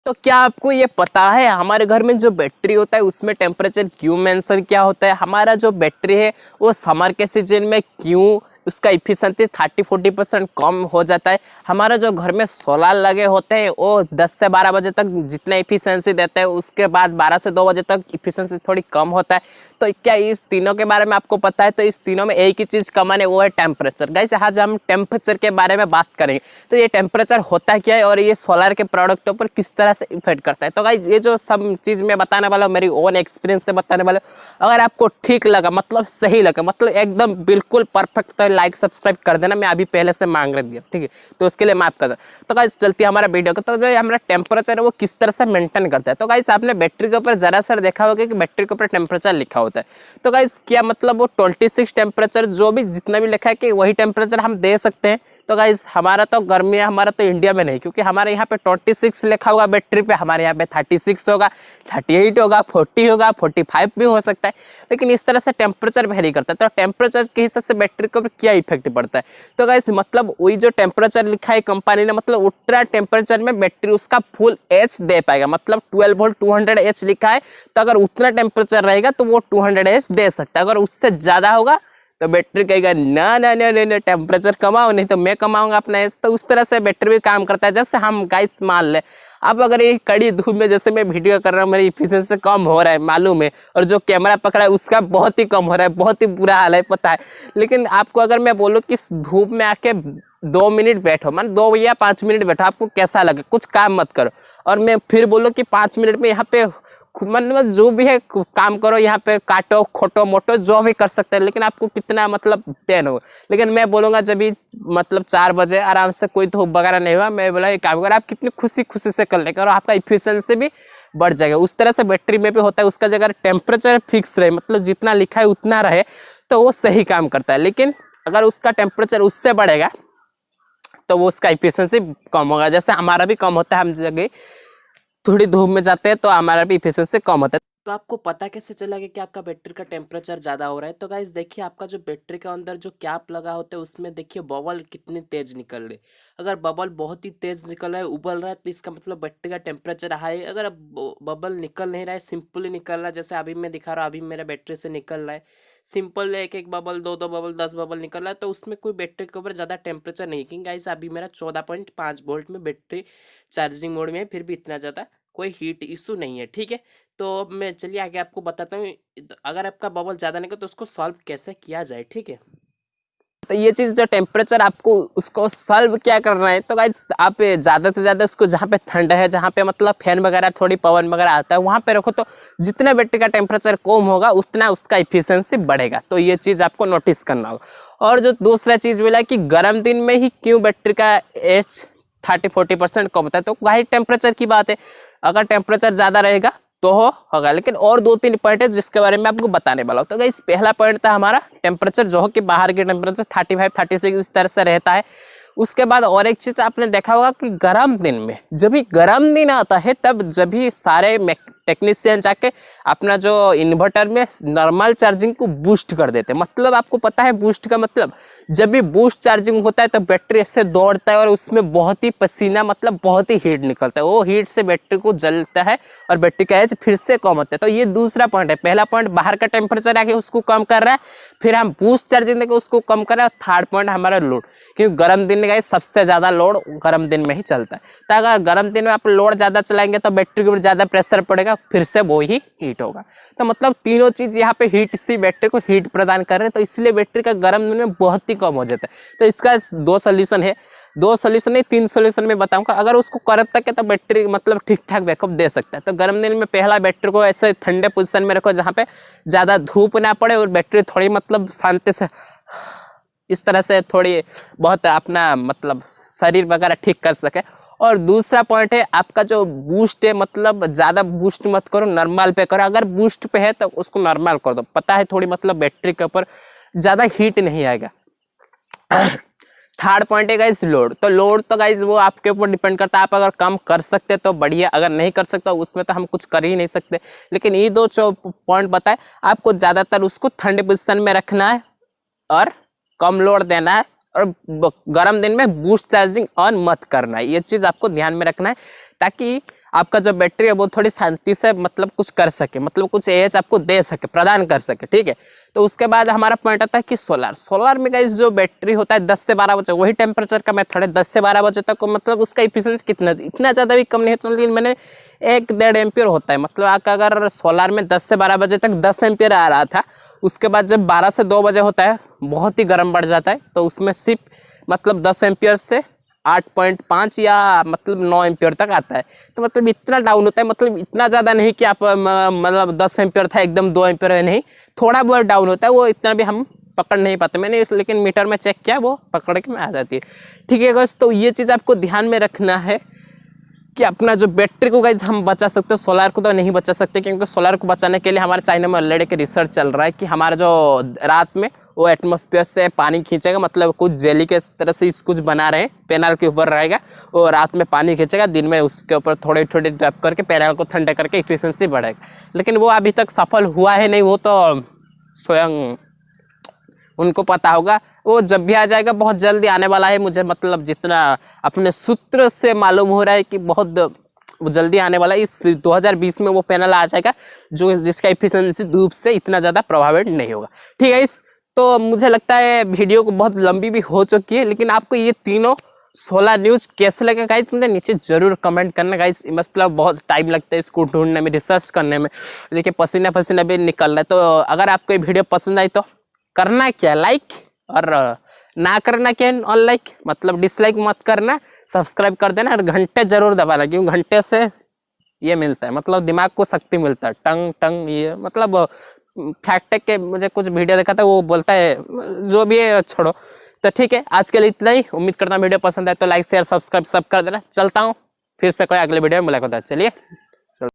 तो क्या आपको ये पता है हमारे घर में जो बैटरी होता है उसमें टेम्परेचर क्यों मेंशन किया होता है? हमारा जो बैटरी है वो समर के सीजन में क्यों उसका इफिशिएंसी 30-40% कम हो जाता है? हमारा जो घर में सोलर लगे होते हैं वो 10 से 12 बजे तक जितना इफिशिएंसी देते हैं उसके बाद 12 से 2 बजे तक इफिशिएंसी थोड़ी कम होता है। तो क्या इस तीनों के बारे में आपको पता है? तो इस तीनों में एक ही चीज़ कॉमन है, वो है टेम्परेचर। गाइस आज हम टेम्परेचर के बारे में बात करेंगे। तो ये टेम्परेचर होता क्या है और ये सोलर के प्रोडक्टों पर किस तरह से इफेक्ट करता है। तो गाइस ये जो सब चीज़ मैं बताने वाला हूँ मेरी ओन एक्सपीरियंस से बताने वाला हूँ। अगर आपको ठीक लगा, मतलब सही लगा, मतलब एकदम बिल्कुल परफेक्ट, तो लाइक सब्सक्राइब कर देना। मैं अभी पहले से मांग रही हूँ, ठीक है, तो उसके लिए माफ कर दो। तो गाइस चलती है हमारा वीडियो को। तो जो हमारा टेम्परेचर है वो किस तरह से मेंटेन करता है। तो गाइस आपने बैटरी के ऊपर जरा सा देखा होगा कि बैटरी के ऊपर टेम्परेचर लिखा होता है। तो गाइस क्या मतलब वो 26 टेम्परेचर जो भी जितना भी लिखा है कि वही टेम्परेचर हम दे सकते हैं? तो गाइस हमारा तो गर्मी है, हमारा तो इंडिया में नहीं, क्योंकि हमारे यहाँ पे 26 लिखा होगा बैटरी पे, हमारे यहाँ पे 36 होगा, 38 होगा, 40 होगा, 45 भी हो सकता है। लेकिन इस तरह से टेम्परेचर वेरी करता है। तो टेम्परेचर के हिसाब से बैटरी के ऊपर क्या इफेक्ट पड़ता है? तो गाइस मतलब वही जो टेम्परेचर लिखा है कंपनी ने, मतलब उल्ट्रा टेम्परेचर में बैटरी उसका फुल एच दे पाएगा। मतलब 12 वोल्ट 200 एच लिखा है, तो अगर उतना टेम्परेचर रहेगा तो वो 200 एच दे सकता है। अगर उससे ज़्यादा होगा तो बैटरी कहेगा ना ना ना ना, टेम्परेचर कमाओ, नहीं तो मैं कमाऊंगा अपना एच। तो उस तरह से बैटरी भी काम करता है। जैसे हम गाइस मान ले, अब अगर ये कड़ी धूप में जैसे मैं वीडियो कर रहा हूँ, मेरी इफिशिएंसी कम हो रहा है मालूम है, और जो कैमरा पकड़ा है उसका बहुत ही कम हो रहा है, बहुत ही बुरा हाल है पता है। लेकिन आपको अगर मैं बोलूँ कि धूप में आके 2 मिनट बैठो, मान 2 या 5 मिनट बैठो, आपको कैसा लगे? कुछ काम मत करो, और मैं फिर बोलूँ कि 5 मिनट में यहाँ पे मतलब जो भी है काम करो, यहाँ पे काटो खोटो मोटो जो भी कर सकते हैं, लेकिन आपको कितना मतलब पेन होगा। लेकिन मैं बोलूँगा जब भी मतलब 4 बजे आराम से कोई धूप वगैरह नहीं हुआ, मैं बोला ये काम करो, आप कितनी खुशी खुशी से कर लेंगे और आपका इफिशिएंसी भी बढ़ जाएगा। उस तरह से बैटरी में भी होता है। उसका जगह टेम्परेचर फिक्स रहे, मतलब जितना लिखा है उतना रहे, तो वो सही काम करता है। लेकिन अगर उसका टेम्परेचर उससे बढ़ेगा तो वो उसका इफिशिएंसी कम होगा। जैसे हमारा भी कम होता है, हम जगह थोड़ी धूप में जाते हैं तो हमारा भी इफिशिएंसी कम होता है। तो आपको पता कैसे चलेगा कि आपका बैटरी का टेम्परेचर ज़्यादा हो रहा है? तो गाइस देखिए, आपका जो बैटरी के अंदर जो कैप लगा होता है उसमें देखिए बबल कितनी तेज निकल रही है। अगर बबल बहुत ही तेज निकल रहा है, उबल रहा है, तो इसका मतलब बैटरी का टेम्परेचर हाई है। अगर बबल निकल नहीं रहा है, सिंपली निकल रहा है, जैसे अभी मैं दिखा रहा हूँ, अभी मेरा बैटरी से निकल रहा है सिंपल एक एक बबल, दो दो बबल, 10 बबल निकल रहा है, तो उसमें कोई बैटरी के ऊपर ज़्यादा टेम्परेचर नहीं। क्योंकि गाइस अभी मेरा 14.5 वोल्ट में बैटरी चार्जिंग मोड में है, फिर भी इतना ज़्यादा कोई हीट इशू नहीं है, ठीक है। तो अब मैं चलिए आगे आपको बताता हूँ, अगर आपका बबल ज़्यादा निकले तो उसको सॉल्व कैसे किया जाए, ठीक है। तो ये चीज़ जो टेम्परेचर आपको उसको सॉल्व क्या करना है, तो गाइस आप ज़्यादा से ज़्यादा उसको जहाँ पे ठंड है, जहाँ पे मतलब फैन वगैरह थोड़ी पवन वगैरह आता है वहाँ पे रखो। तो जितना बैटरी का टेम्परेचर कम होगा उतना उसका इफिशिएंसी बढ़ेगा। तो ये चीज़ आपको नोटिस करना होगा। और जो दूसरा चीज़ बोला कि गर्म दिन में ही क्यों बैटरी का एच 30-40% कम होता है, तो वही टेम्परेचर की बात है। अगर टेम्परेचर ज़्यादा रहेगा तो होगा। लेकिन और 2-3 पॉइंट है जिसके बारे में आपको बताने वाला हूँ। तो गाइस पहला पॉइंट था हमारा टेम्परेचर जो हो कि बाहर के टेम्परेचर 35-36 इस तरह से रहता है। उसके बाद और एक चीज़ आपने देखा होगा कि गर्म दिन में, जब भी गर्म दिन आता है तब जब भी सारे टेक्नीशियन जाके अपना जो इन्वर्टर में नॉर्मल चार्जिंग को बूस्ट कर देते हैं। मतलब आपको पता है बूस्ट का मतलब, जब भी बूस्ट चार्जिंग होता है तो बैटरी ऐसे दौड़ता है और उसमें बहुत ही पसीना, मतलब बहुत ही हीट निकलता है। वो हीट से बैटरी को जलता है और बैटरी का एज फिर से कम होता है। तो ये दूसरा पॉइंट है। पहला पॉइंट बाहर का टेम्परेचर आके उसको कम कर रहा है, फिर हम बूस्ट चार्जिंग देकर उसको कम कर रहे हैं। थर्ड पॉइंट हमारा लोड, क्योंकि गर्म दिन में सबसे ज़्यादा लोड गर्म दिन में ही चलता है। तो अगर गर्म दिन में आप लोड ज़्यादा चलाएंगे तो बैटरी के ऊपर ज़्यादा प्रेशर पड़ेगा, फिर से वो ही हीट होगा। तो मतलब तीनों चीज़ यहाँ पे हीट सी बैटरी को हीट प्रदान कर रहे हैं। तो इसलिए बैटरी का गर्म दिन में बहुत ही कम हो जाता है। तो इसका 2 सोल्यूशन है, 2 सोल्यूशन नहीं 3 सोल्यूशन में बताऊंगा। अगर उसको करत तक है तो बैटरी मतलब ठीक ठाक बैकअप दे सकता है। तो गर्म दिन में पहला बैटरी को ऐसे ठंडे पोजीशन में रखो जहाँ पे ज़्यादा धूप ना पड़े और बैटरी थोड़ी मतलब शांति से इस तरह से थोड़ी बहुत अपना मतलब शरीर वगैरह ठीक कर सके। और दूसरा पॉइंट है आपका जो बूस्ट है, मतलब ज़्यादा बूस्ट मत करो, नॉर्मल पे करो। अगर बूस्ट पे है तो उसको नॉर्मल कर दो, पता है थोड़ी मतलब बैटरी के ऊपर ज़्यादा हीट नहीं आएगा। थर्ड पॉइंट है गाइस लोड। तो लोड तो गाइस वो आपके ऊपर डिपेंड करता है। आप अगर कम कर सकते तो बढ़िया, अगर नहीं कर सकते उसमें तो हम कुछ कर ही नहीं सकते। लेकिन ये 2 जो पॉइंट बताए आपको, ज़्यादातर उसको ठंडे पोजिशन में रखना है और कम लोड देना है, और गर्म दिन में बूस्ट चार्जिंग ऑन मत करना है। ये चीज़ आपको ध्यान में रखना है ताकि आपका जो बैटरी है वो थोड़ी शांति से मतलब कुछ कर सके, मतलब कुछ एज आपको दे सके, प्रदान कर सके, ठीक है। तो उसके बाद हमारा पॉइंट आता है कि सोलर में गाइस जो बैटरी होता है 10 से 12 बजे, वही टेम्परेचर का मेथड है, 10 से 12 बजे तक मतलब उसका इफिशियंसी कितना, इतना ज़्यादा भी कम नहीं होता, लेकिन मैंने 1-1.5 एम्पियर होता है। मतलब आपका अगर सोलर में 10 से 12 बजे तक 10 एम्पियर आ रहा था, उसके बाद जब 12 से 2 बजे होता है बहुत ही गर्म बढ़ जाता है, तो उसमें सिर्फ मतलब 10 एम्पियर से 8.5 या मतलब 9 एम्पियर तक आता है। तो मतलब इतना डाउन होता है, मतलब इतना ज़्यादा नहीं कि आप मतलब 10 एम्पियर था एकदम 2 एम्पियर है, नहीं, थोड़ा बहुत डाउन होता है, वो इतना भी हम पकड़ नहीं पाते। मैंने इस लेकिन मीटर में चेक किया, वो पकड़ के में आ जाती है, ठीक है गाइस। तो ये चीज़ आपको ध्यान में रखना है कि अपना जो बैटरी को गाइस हम बचा सकते हैं, सोलर को तो नहीं बचा सकते, क्योंकि सोलर को बचाने के लिए हमारे चाइना में ऑलरेडी के रिसर्च चल रहा है कि हमारा जो रात में वो एटमॉस्फेयर से पानी खींचेगा, मतलब कुछ जेली के तरह से कुछ बना रहे हैं, पैनल के ऊपर रहेगा, वो रात में पानी खींचेगा, दिन में उसके ऊपर थोड़े थोड़े ड्रॉप करके पैनल को ठंडा करके इफिशियंसी बढ़ेगा। लेकिन वो अभी तक सफल हुआ है नहीं, वो तो स्वयं उनको पता होगा, वो जब भी आ जाएगा बहुत जल्दी आने वाला है। मुझे मतलब जितना अपने सूत्र से मालूम हो रहा है कि बहुत वो जल्दी आने वाला है, इस 2020 में वो पैनल आ जाएगा जो जिसका इफिशियंसी धूप से इतना ज़्यादा प्रभावित नहीं होगा, ठीक है। इस तो मुझे लगता है वीडियो को बहुत लंबी भी हो चुकी है, लेकिन आपको ये तीनों सोलर न्यूज़ कैसे लगे गाइस मुझे नीचे जरूर कमेंट करना गाइस। मतलब बहुत टाइम लगता है इसको ढूंढने में, रिसर्च करने में, देखिए पसीना पसीना भी निकल रहा है। तो अगर आपको ये वीडियो पसंद आई तो करना क्या, लाइक, और ना करना क्या अनलाइक, मतलब डिसलाइक मत करना, सब्सक्राइब कर देना और घंटे जरूर दबाना, क्योंकि घंटे से ये मिलता है, मतलब दिमाग को शक्ति मिलता है, टंग टंग, ये मतलब फैक्ट के मुझे कुछ वीडियो देखा था, वो बोलता है जो भी है छोड़ो। तो ठीक है, आज के लिए इतना ही। उम्मीद करता हूँ वीडियो पसंद आए तो लाइक शेयर सब्सक्राइब सब कर देना। चलता हूँ, फिर से कोई अगले वीडियो में मुलाकात होता है। चलिए।